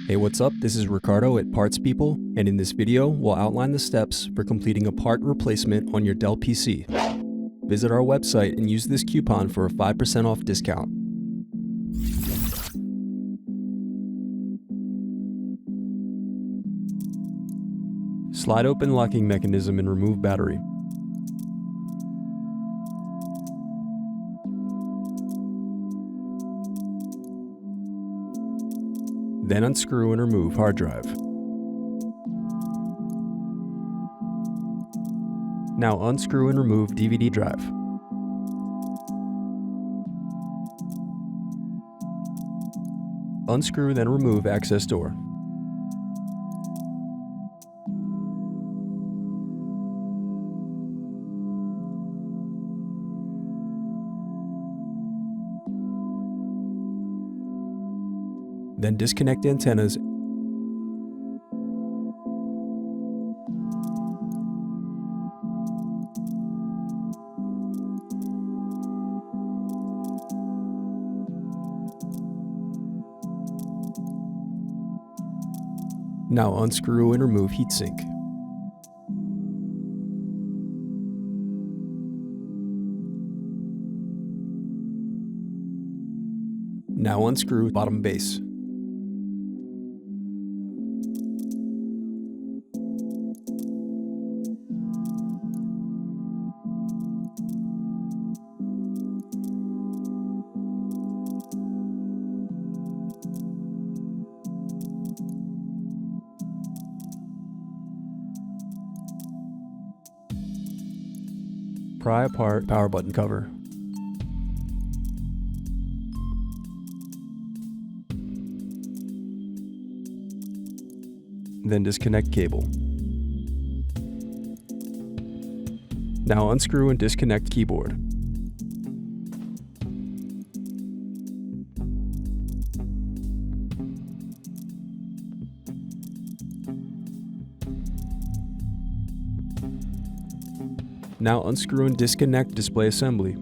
Hey, what's up? This is Ricardo at Parts People, and in this video, we'll outline the steps for completing a part replacement on your Dell PC. Visit our website and use this coupon for a 5% off discount. Slide open locking mechanism and remove battery. Then unscrew and remove hard drive. Now unscrew and remove DVD drive. Unscrew then remove access door. Then disconnect antennas . Now unscrew and remove heatsink. Now unscrew bottom base. Pry apart power button cover. Then disconnect cable. Now unscrew and disconnect keyboard. Now unscrew and disconnect display assembly.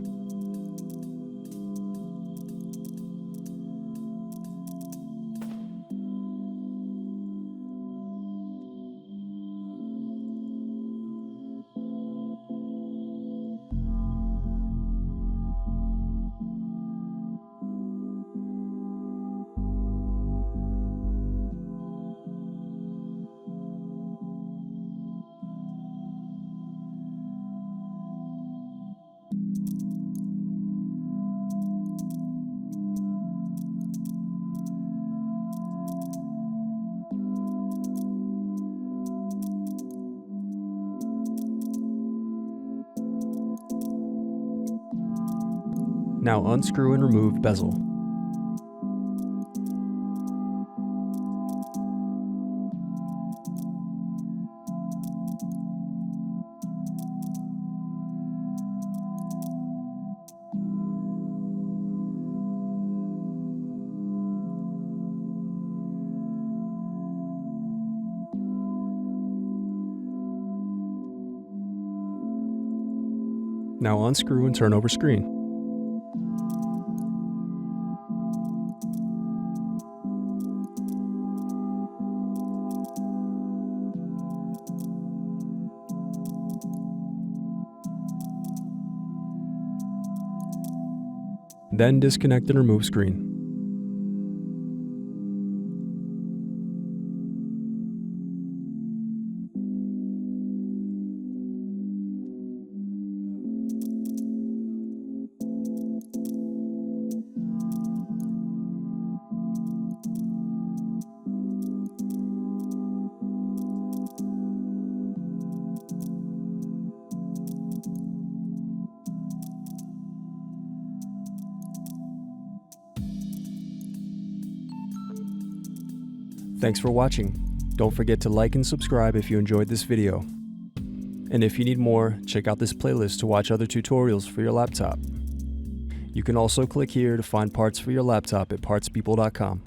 Now unscrew and remove bezel. Now unscrew and turn over screen. Then disconnect and remove screen. Thanks for watching. Don't forget to like and subscribe if you enjoyed this video. And if you need more, check out this playlist to watch other tutorials for your laptop. You can also click here to find parts for your laptop at partspeople.com.